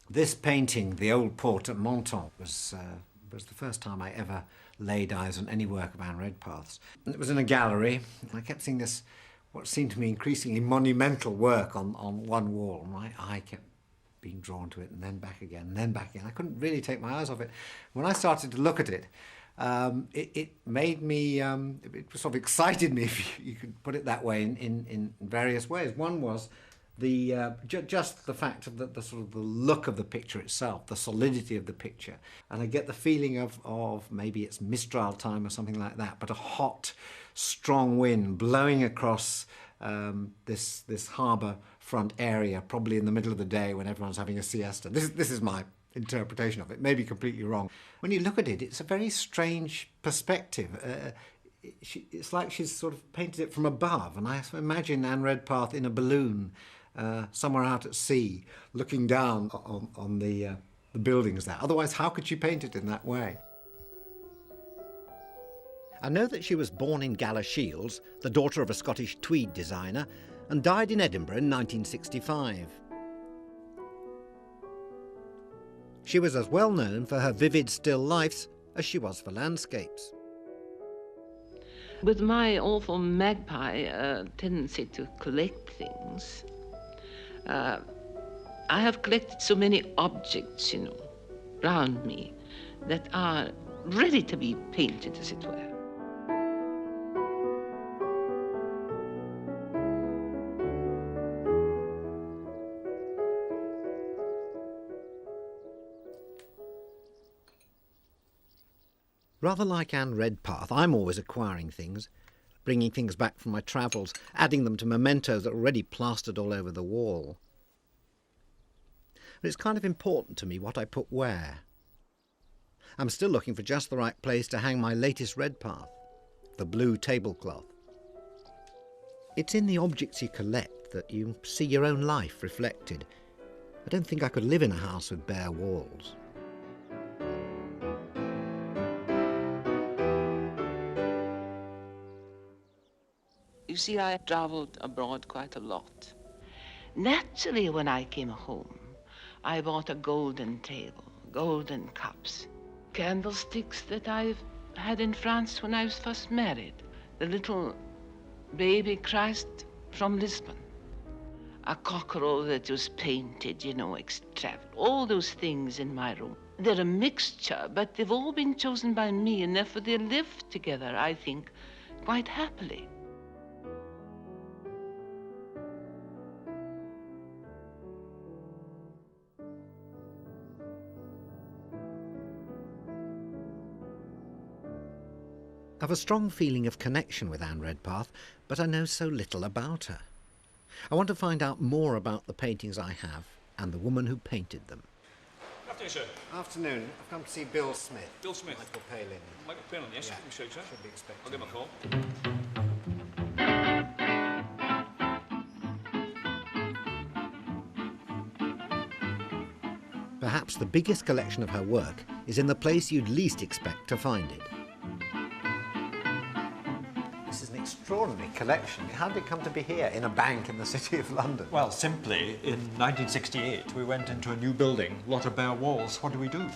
This painting, The Old Port at Menton, was the first time I ever laid eyes on any work of Anne Redpath's. It was in a gallery, and I kept seeing this, what seemed to me increasingly monumental work on one wall, and my eye kept being drawn to it, and then back again, and then back again. I couldn't really take my eyes off it. When I started to look at it, it made me, it sort of excited me, if you could put it that way, in various ways. One was just the fact of the sort of the look of the picture itself, the solidity of the picture. And I get the feeling of maybe it's Mistral time or something like that, but a hot, strong wind blowing across this harbour front area, probably in the middle of the day when everyone's having a siesta. This is my interpretation of it, maybe completely wrong. When you look at it, it's a very strange perspective. It's like she's sort of painted it from above, and I imagine Anne Redpath in a balloon somewhere out at sea, looking down on the buildings there. Otherwise, how could she paint it in that way? I know that she was born in Galashiels, the daughter of a Scottish tweed designer, and died in Edinburgh in 1965. She was as well known for her vivid still lifes as she was for landscapes. With my awful magpie tendency to collect things, I have collected so many objects, round me, that are ready to be painted, as it were. Rather like Anne Redpath, I'm always acquiring things, bringing things back from my travels, adding them to mementos that are already plastered all over the wall. But it's kind of important to me what I put where. I'm still looking for just the right place to hang my latest Redpath, the blue tablecloth. It's in the objects you collect that you see your own life reflected. I don't think I could live in a house with bare walls. You see, I travelled abroad quite a lot. Naturally, when I came home, I bought a golden table, golden cups, candlesticks that I've had in France when I was first married, the little baby Christ from Lisbon, a cockerel that was painted, extravagant, all those things in my room. They're a mixture, but they've all been chosen by me, and therefore they live together, I think, quite happily. I've a strong feeling of connection with Anne Redpath, but I know so little about her. I want to find out more about the paintings I have and the woman who painted them. Good afternoon, sir. Afternoon. I've come to see Bill Smith. Bill Smith. Michael Palin. Michael Palin, yes. Yeah. You should, sir. Should be expecting. I'll give him a call. Perhaps the biggest collection of her work is in the place you'd least expect to find it. This is an extraordinary collection. How did it come to be here, in a bank in the City of London? Well, simply, in 1968, we went into a new building, a lot of bare walls. What do we do?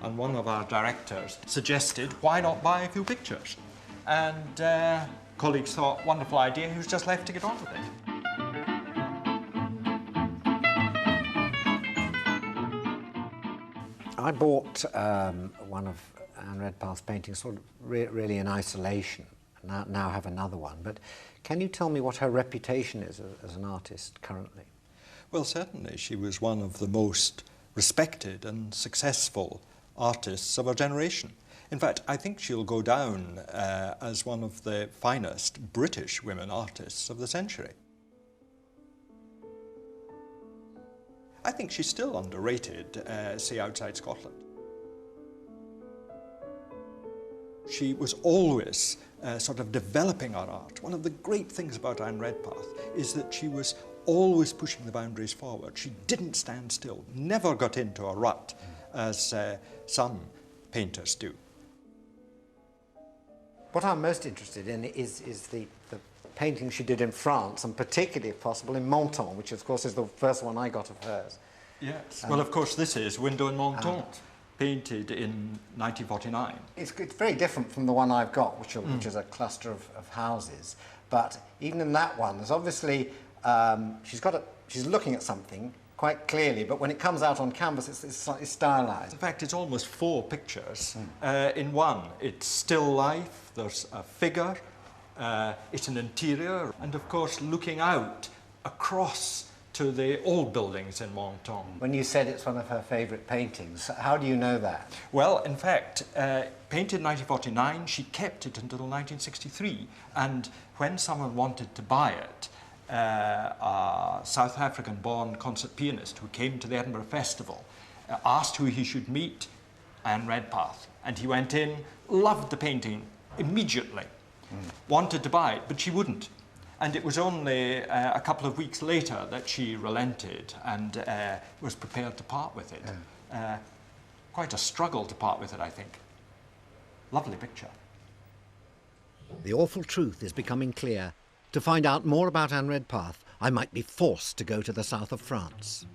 And one of our directors suggested, why not buy a few pictures? And colleagues thought, wonderful idea, who's just left to get on with it. I bought one of Anne Redpath's paintings sort of really in isolation. Now have another one. But can you tell me what her reputation is as an artist currently? Well, certainly she was one of the most respected and successful artists of her generation. In fact, I think she'll go down as one of the finest British women artists of the century. I think she's still underrated, say, outside Scotland. She was always sort of developing her art. One of the great things about Anne Redpath is that she was always pushing the boundaries forward. She didn't stand still, never got into a rut, as some painters do. What I'm most interested in is the painting she did in France, and particularly, if possible, in Menton, which of course is the first one I got of hers. Yes. Well, of course, this is Window in Menton, painted in 1949. It's very different from the one I've got, which is a cluster of houses. But even in that one, there's obviously she's looking at something quite clearly, but when it comes out on canvas, it's slightly stylised. In fact, it's almost 4 pictures in one. It's still life, there's a figure, it's an interior, and of course looking out across to the old buildings in Menton. When you said it's one of her favourite paintings, how do you know that? Well, in fact, painted in 1949, she kept it until 1963, and when someone wanted to buy it, a South African-born concert pianist who came to the Edinburgh Festival asked who he should meet, Anne Redpath, and he went in, loved the painting immediately, wanted to buy it, but she wouldn't. And it was only a couple of weeks later that she relented and was prepared to part with it. Quite a struggle to part with it, I think. Lovely picture. The awful truth is becoming clear. To find out more about Anne Redpath, I might be forced to go to the south of France.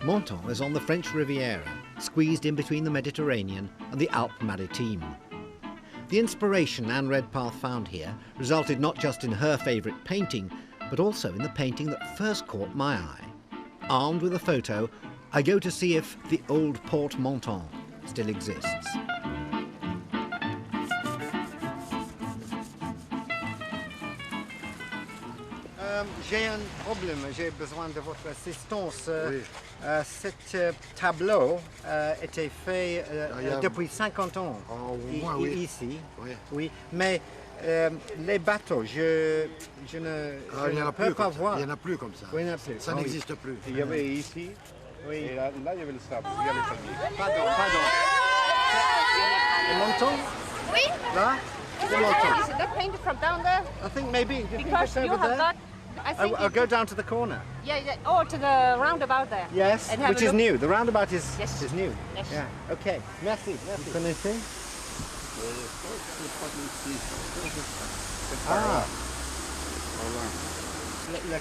Menton is on the French Riviera, squeezed in between the Mediterranean and the Alpes Maritimes. The inspiration Anne Redpath found here resulted not just in her favourite painting, but also in the painting that first caught my eye. Armed with a photo, I go to see if the old Port Menton still exists. J'ai un problème, j'ai besoin de votre assistance. Cet tableau était fait depuis 50 ans ici. Oui. Mais les bateaux, je ne peux pas voir. Il n'y en a plus comme ça. Oui, il n'y en a plus. Ça n'existe plus. Il y avait ici, et là il y avait le sable, il y a les palmiers. Pardon. Le Menton? Oui. Là? The Menton. Is that painted from down there? I think maybe. Do you think Because it's you over have there? got. I think I'll go down to the corner. yeah, or to the roundabout there. Yes, And have which a is look. new. The roundabout is new. Yes. Yeah. Okay. Merci. Vous connaissez? Ah. Le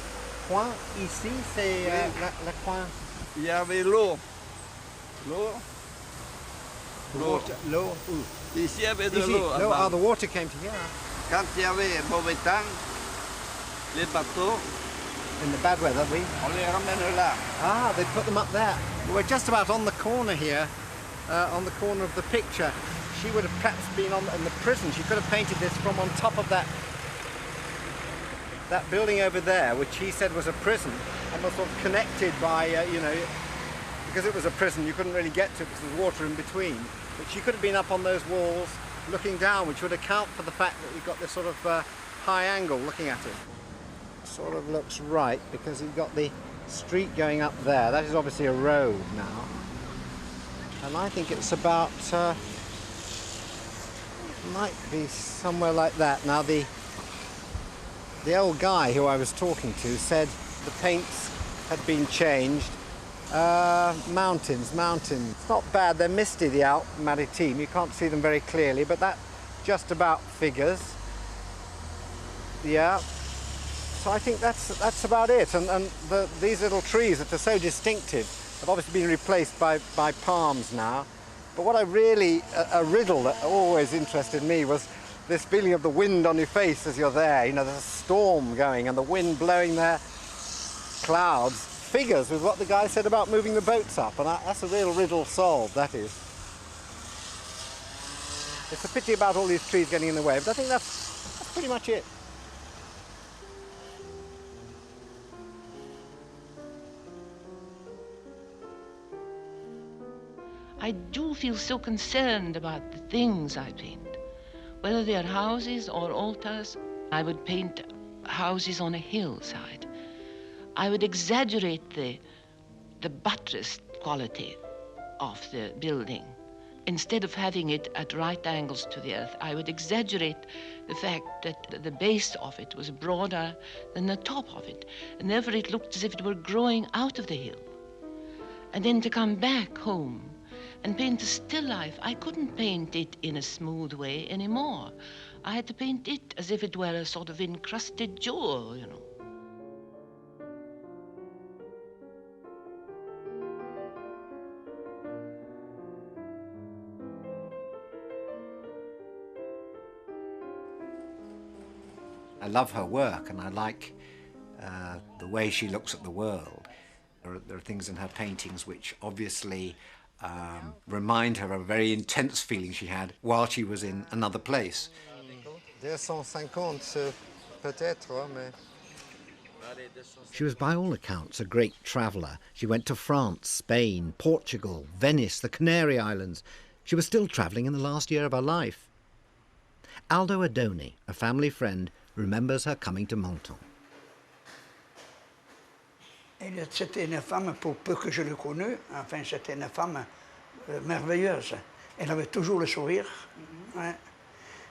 coin ici, c'est le coin. Il y avait l'eau. L'eau. Ici il y avait de Ici. l'eau. No, avant. the water came to here. Quand il y avait mauvais temps, les bateaux, In the bad weather, on les ramène là. Ah, they put them up there. We're just about on the corner here, on the corner of the picture. She would have perhaps been in the prison. She could have painted this from on top of that building over there, which he said was a prison, and was sort of connected by, because it was a prison, you couldn't really get to it because there's water in between. But she could have been up on those walls looking down, which would account for the fact that you've got this sort of high angle looking at it. Sort of looks right because you've got the street going up there. That is obviously a road now. And I think it's about, might be somewhere like that. Now the old guy who I was talking to said the paints had been changed. Mountains. It's not bad, they're misty, the Alpes Maritimes. You can't see them very clearly, but that just about figures. Yeah. So I think that's about it. And these little trees that are so distinctive have obviously been replaced by palms now. But what I really, a riddle that always interested me was this feeling of the wind on your face as you're there. You know, there's a storm going and the wind blowing their clouds. Figures with what the guy said about moving the boats up. And that's a real riddle solved, that is. It's a pity about all these trees getting in the way, but I think that's pretty much it. I do feel so concerned about the things I paint. Whether they are houses or altars, I would paint houses on a hillside. I would exaggerate the buttressed quality of the building. Instead of having it at right angles to the earth, I would exaggerate the fact that the base of it was broader than the top of it, and therefore it looked as if it were growing out of the hill. And then to come back home and paint a still life. I couldn't paint it in a smooth way anymore. I had to paint it as if it were a sort of encrusted jewel, you know. I love her work, and I like the way she looks at the world. There are things in her paintings which obviously remind her of a very intense feeling she had while she was in another place. 250 peut-être, mais... She was by all accounts a great traveller. She went to France, Spain, Portugal, Venice, the Canary Islands. She was still travelling in the last year of her life. Aldo Adoni, a family friend, remembers her coming to Menton. C'était une femme, pour peu que je l'ai connue, enfin c'était une femme merveilleuse. Elle avait toujours le sourire. Hein.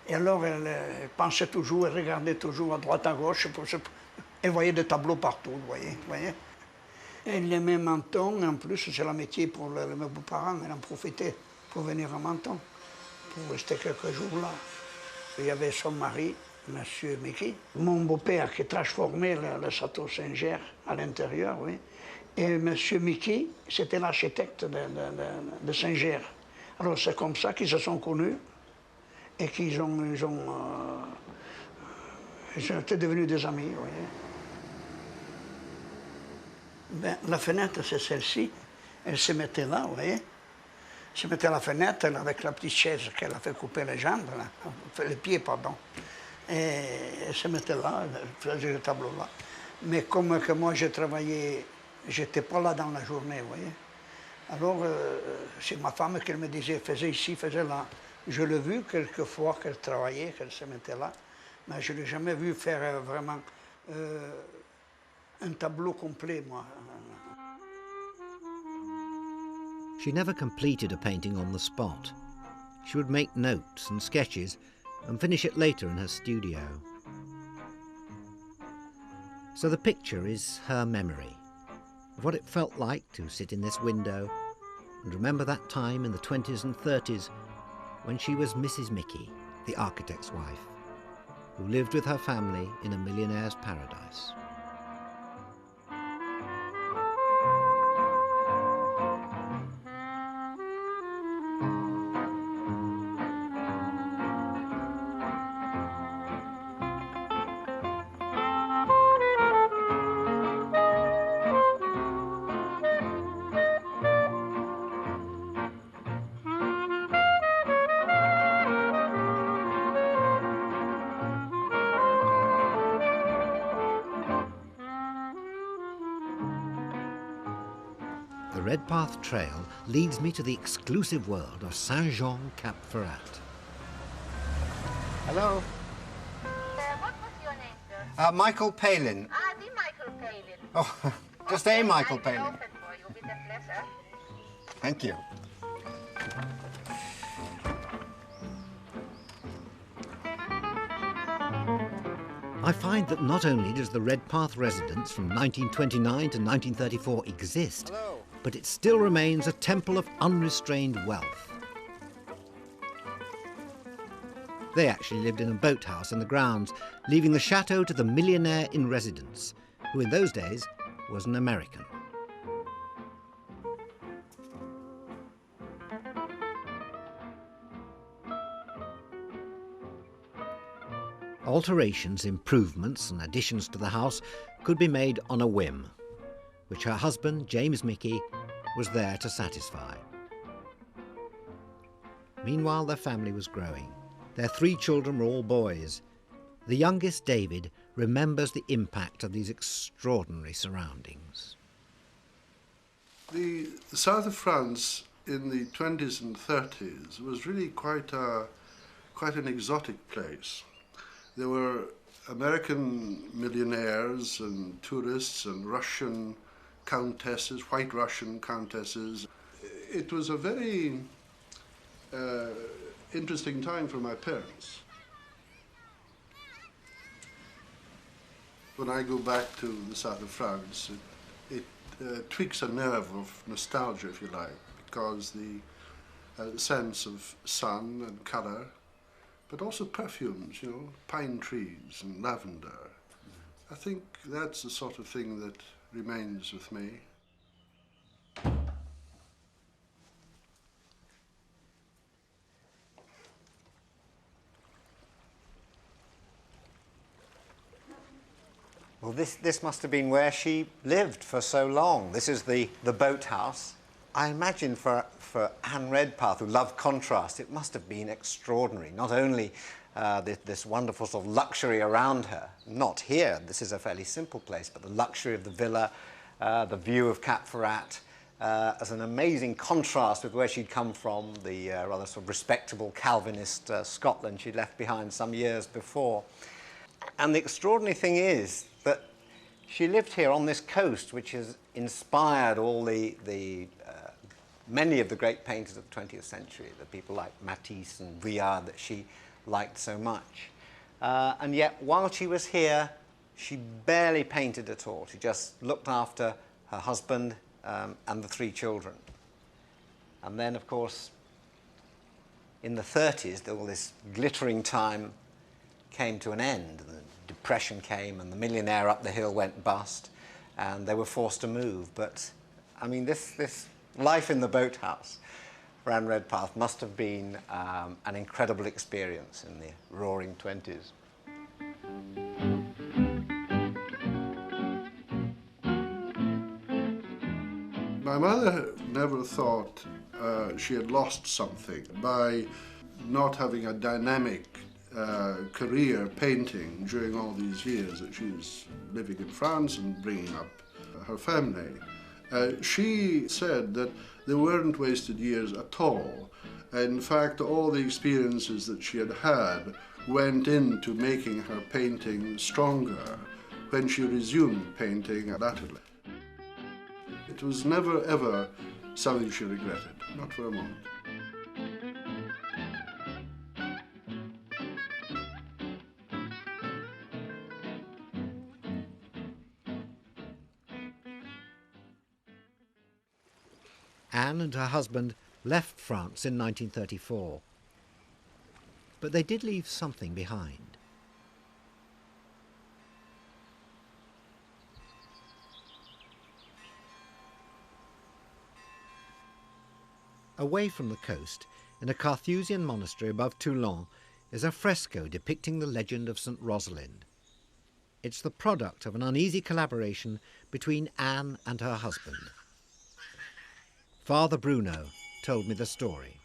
Et alors elle pensait toujours, elle regardait toujours à droite, à gauche. Elle voyait des tableaux partout, vous voyez. Elle aimait Menton, en plus c'est le métier pour mes beaux-parents. Elle en profitait pour venir à Menton, pour rester quelques jours là. Il y avait son mari, Monsieur Mickey, mon beau-père qui transformait le château Saint-Ger à l'intérieur, oui. Et Monsieur Mickey, c'était l'architecte de Saint-Ger. Alors c'est comme ça qu'ils se sont connus et qu'ils ont été devenus des amis, vous voyez. Ben, la fenêtre, c'est celle-ci. Elle se mettait là, vous voyez. Elle se mettait à la fenêtre avec la petite chaise qu'elle a fait couper les jambes, là, les pieds, pardon. Et elle se mettait là, elle faisait le tableau là. Mais comme que moi j'ai travaillé, j'étais pas là dans la journée, vous voyez. Alors c'est ma femme qui me disait, faisait ici, faisait là. Je l'ai vu quelques fois qu'elle travaillait, qu'elle se mettait là, mais je ne l'ai jamais vu faire vraiment un tableau complet, moi. She never completed a painting on the spot. She would make notes and sketches and finish it later in her studio. So the picture is her memory of what it felt like to sit in this window and remember that time in the 20s and 30s when she was Mrs. Mickey, the architect's wife, who lived with her family in a millionaire's paradise. The Redpath Trail leads me to the exclusive world of Saint-Jean Cap Ferrat. Hello. What was your name, sir? Michael Palin. The Michael Palin. Oh, just a Michael Palin. I'll open for you with a pleasure. Thank you. I find that not only does the Redpath residence from 1929 to 1934 exist, but it still remains a temple of unrestrained wealth. They actually lived in a boathouse in the grounds, leaving the chateau to the millionaire in residence, who in those days was an American. Alterations, improvements and additions to the house could be made on a whim, which her husband, James Mickey, was there to satisfy. Meanwhile, their family was growing. Their 3 children were all boys. The youngest, David, remembers the impact of these extraordinary surroundings. The south of France in the 20s and 30s was really quite an exotic place. There were American millionaires and tourists and Russian countesses, white Russian countesses. It was a very interesting time for my parents. When I go back to the south of France, it tweaks a nerve of nostalgia, if you like, because sense of sun and colour, but also perfumes, you know, pine trees and lavender. I think that's the sort of thing that remains with me. Well, this must have been where she lived for so long. This is the boathouse. I imagine for Anne Redpath, who loved contrast, it must have been extraordinary. Not only this wonderful sort of luxury around her, not here, this is a fairly simple place, but the luxury of the villa, the view of Cap Ferrat, as an amazing contrast with where she'd come from, the rather sort of respectable Calvinist Scotland she'd left behind some years before. And the extraordinary thing is that she lived here on this coast, which has inspired all many of the great painters of the 20th century, the people like Matisse and Vuillard that she liked so much. And yet, while she was here, she barely painted at all. She just looked after her husband and the 3 children. And then, of course, in the 30s, all this glittering time came to an end. The Depression came and the millionaire up the hill went bust and they were forced to move. But, I mean, this life in the boathouse for Anne Redpath must have been an incredible experience in the roaring 20s. My mother never thought she had lost something by not having a dynamic career painting during all these years that she was living in France and bringing up her family. She said that there weren't wasted years at all. In fact, all the experiences that she had went into making her painting stronger when she resumed painting latterly. It was never, ever something she regretted, not for a moment. Anne and her husband left France in 1934. But they did leave something behind. Away from the coast, in a Carthusian monastery above Toulon, is a fresco depicting the legend of St. Rosalind. It's the product of an uneasy collaboration between Anne and her husband. Father Bruno told me the story.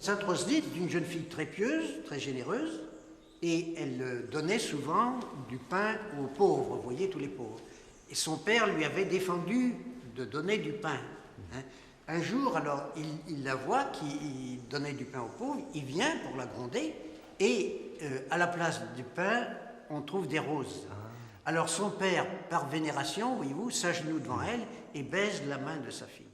Sainte Roselyne est une jeune fille très pieuse, très généreuse, et elle donnait souvent du pain aux pauvres, vous voyez, tous les pauvres. Et son père lui avait défendu de donner du pain. Hein. Un jour, alors, il la voit qui donnait du pain aux pauvres, il vient pour la gronder, et à la place du pain, on trouve des roses. Alors son père, par vénération, voyez-vous, s'agenouille devant elle et baise la main de sa fille.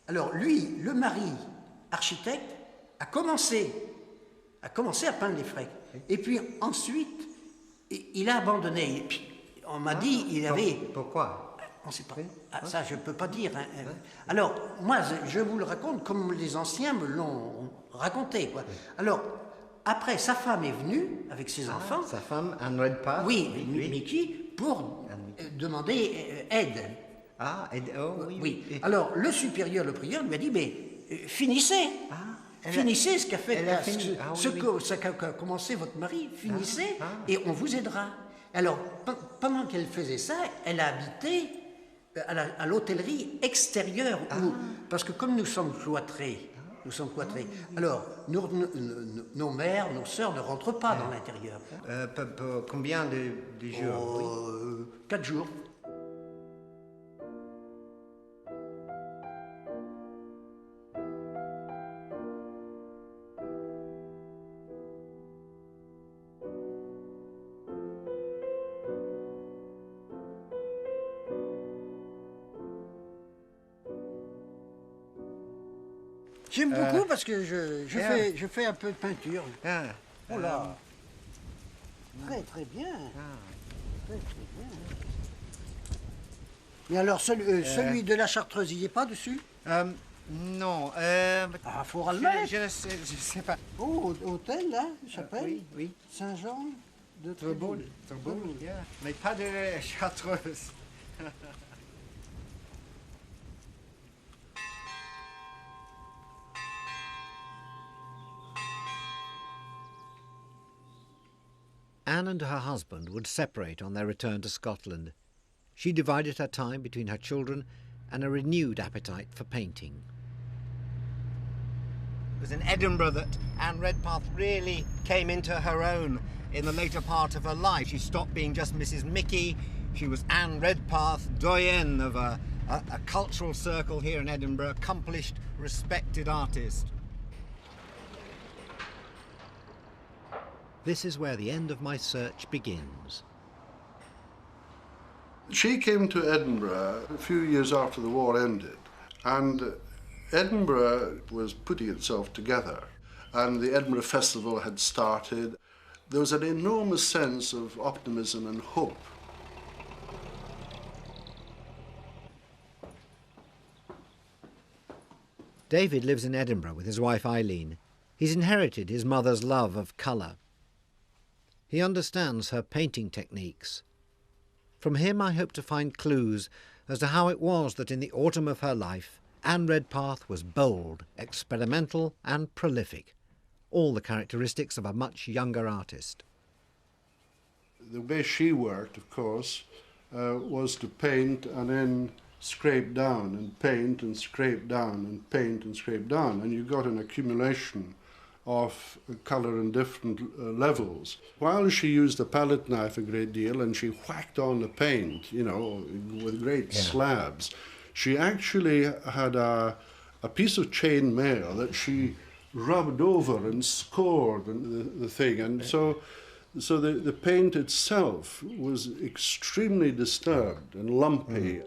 Alors lui, le mari, architecte, a commencé à peindre les fresques. Et puis ensuite, il a abandonné. Et puis, on m'a dit, il avait... Pourquoi? On ne sait pas. Ah, ça, je ne peux pas dire. Hein. Alors, moi, je vous le raconte comme les anciens me l'ont raconté. Quoi. Alors, après, sa femme est venue avec ses enfants. Sa femme, Anne Redpath. Oui, Mickey, pour demander aide. Ah, aide, oh, oui. Alors, le supérieur, le prieur, lui a dit, mais finissez. Finissez ce qu'a fait, ce qu'a commencé votre mari. Finissez et on vous aidera. Alors, pendant qu'elle faisait ça, elle a habité à l'hôtellerie extérieure, parce que comme nous sommes cloîtrés, alors nos mères, nos sœurs ne rentrent pas dans l'intérieur. Combien de jours? 4 jours. J'aime beaucoup parce que je fais un peu de peinture. Oh là, très très bien. Très très bien. Et alors, celui de la Chartreuse, il n'y est pas dessus? Non. Faut le mettre. Je ne sais pas. Oh, hôtel, là, chapelle. Oui, oui. Saint-Jean de Tréboul. Tréboul, yeah. Mais pas de Chartreuse. Anne and her husband would separate on their return to Scotland. She divided her time between her children and a renewed appetite for painting. It was in Edinburgh that Anne Redpath really came into her own in the later part of her life. She stopped being just Mrs. Mickey. She was Anne Redpath, doyenne of a cultural circle here in Edinburgh, accomplished, respected artist. This is where the end of my search begins. She came to Edinburgh a few years after the war ended, and Edinburgh was putting itself together, and the Edinburgh Festival had started. There was an enormous sense of optimism and hope. David lives in Edinburgh with his wife Eileen. He's inherited his mother's love of colour. He understands her painting techniques. From him I hope to find clues as to how it was that in the autumn of her life, Anne Redpath was bold, experimental and prolific, all the characteristics of a much younger artist. The way she worked, of course, was to paint and then scrape down and paint and scrape down and paint and scrape down, and you got an accumulation of colour in different levels. While she used the palette knife a great deal and she whacked on the paint, you know, with great slabs, she actually had a piece of chain mail that she rubbed over and scored the thing, and so the paint itself was extremely disturbed and lumpy.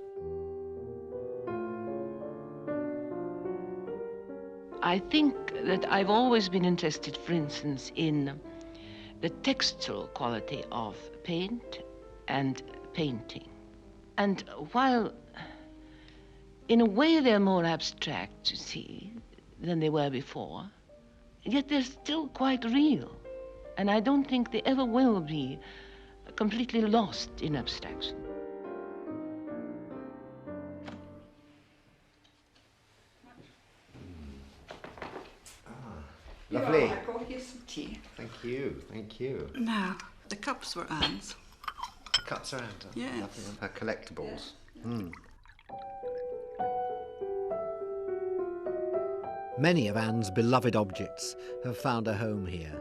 I think that I've always been interested, for instance, in the textural quality of paint and painting. And while in a way they're more abstract, you see, than they were before, yet they're still quite real. And I don't think they ever will be completely lost in abstraction. Lovely. I brought you some tea. Thank you, thank you. Now, the cups were Anne's. The cups are Anne's. Yes. Lovely. Her collectibles. Yeah. Mm. Many of Anne's beloved objects have found a home here.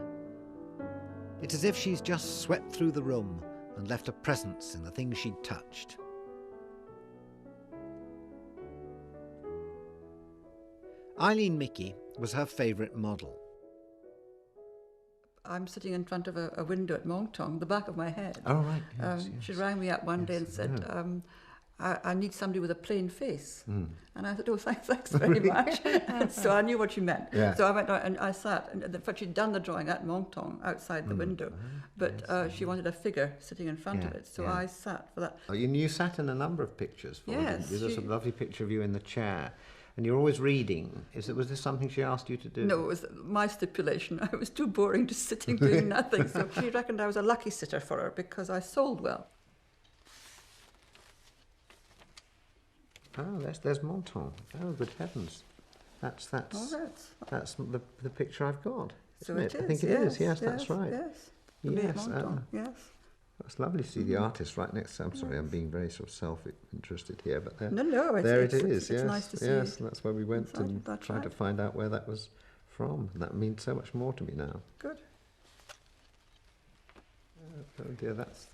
It's as if she's just swept through the room and left a presence in the things she'd touched. Eileen Mickey was her favourite model. I'm sitting in front of a window at Moncton, the back of my head. Oh, right. Yes, She rang me up one day and said, I need somebody with a plain face. And I thought, oh, thanks very much. So I knew what she meant. Yeah. So I went out and I sat, and in fact she'd done the drawing at Moncton outside the window, but she wanted a figure sitting in front of it, so I sat for that. Oh, you sat in a number of pictures for her, yes, didn't you? There's a lovely picture of you in the chair. And you're always reading. Was this something she asked you to do? No, it was my stipulation. I was too boring just sitting doing nothing. So she reckoned I was a lucky sitter for her because I sold well. Oh, there's Moncton. Oh, good heavens. That's the picture I've got. So it it is. I think it is. Yes, that's right. Yes. Yes. Yes. It's lovely to see the artist right next to. I'm sorry, I'm being very sort of self-interested here, but there, no, there it is. It's yes, nice to see. Yes, that's where we went and tried to right. find out where that was from. And that means so much more to me now. Good. Oh dear, that's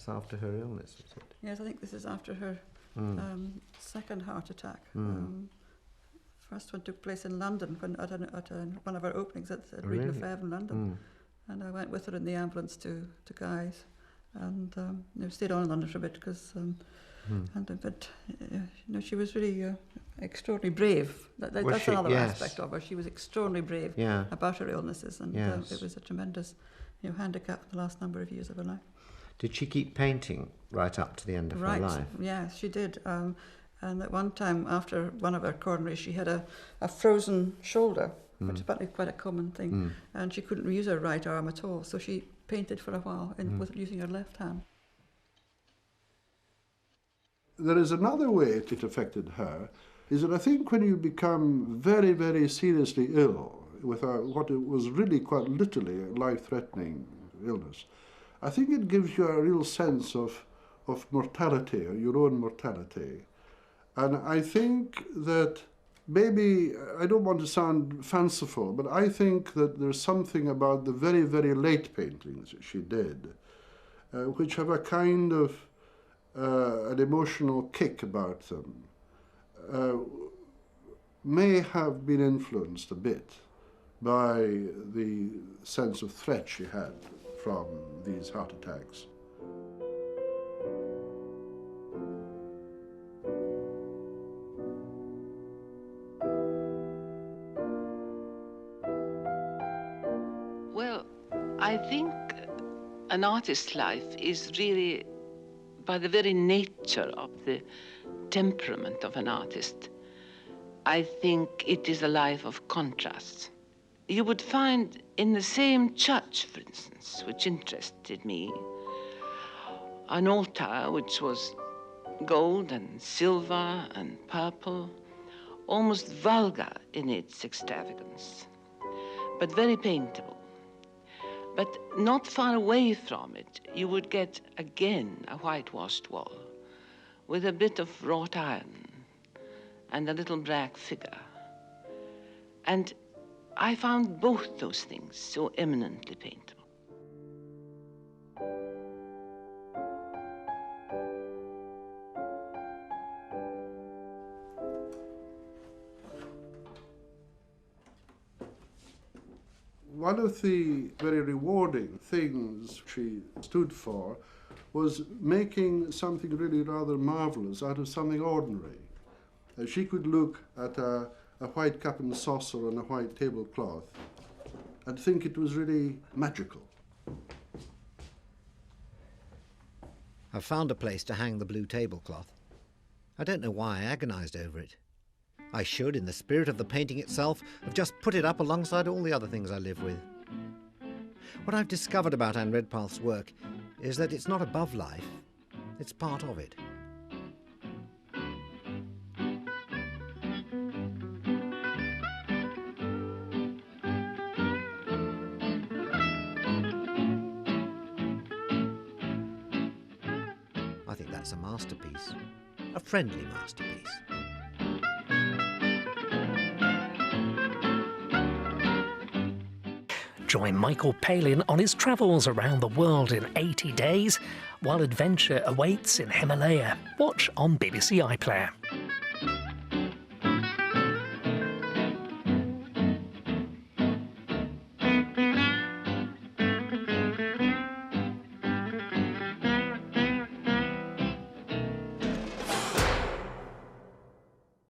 after her illness, is it? Yes, I think this is after her second heart attack. First one took place in London at one of our openings at Reed Lefebvre in London. And I went with her in the ambulance to Guy's, and stayed on in London for a bit because, she was really extraordinarily brave. That's another aspect of her. She was extraordinarily brave about her illnesses, and it was a tremendous, handicap in the last number of years of her life. Did she keep painting right up to the end of her life? Yeah, she did. And at one time, after one of her coronaries, she had a frozen shoulder, which is apparently quite a common thing, and she couldn't use her right arm at all, so she painted for a while with using her left hand. There is another way it affected her, is that I think when you become very, very seriously ill, with what was really quite literally a life-threatening illness, I think it gives you a real sense of mortality, or your own mortality. And I think that maybe, I don't want to sound fanciful, but I think that there's something about the very, very late paintings that she did, which have a kind of an emotional kick about them, may have been influenced a bit by the sense of threat she had from these heart attacks. Well, I think an artist's life is really, by the very nature of the temperament of an artist, I think it is a life of contrasts. You would find in the same church, for instance, which interested me, an altar which was gold and silver and purple, almost vulgar in its extravagance, but very paintable. But not far away from it, you would get again a whitewashed wall with a bit of wrought iron and a little black figure. And I found both those things so eminently paintable. One of the very rewarding things she stood for was making something really rather marvellous out of something ordinary. She could look at a white cup and saucer on a white tablecloth and think it was really magical. I've found a place to hang the blue tablecloth. I don't know why I agonised over it. I should, in the spirit of the painting itself, have just put it up alongside all the other things I live with. What I've discovered about Anne Redpath's work is that it's not above life, it's part of it. I think that's a masterpiece, a friendly masterpiece. Join Michael Palin on his travels around the world in 80 days, while adventure awaits in Himalaya. Watch on BBC iPlayer.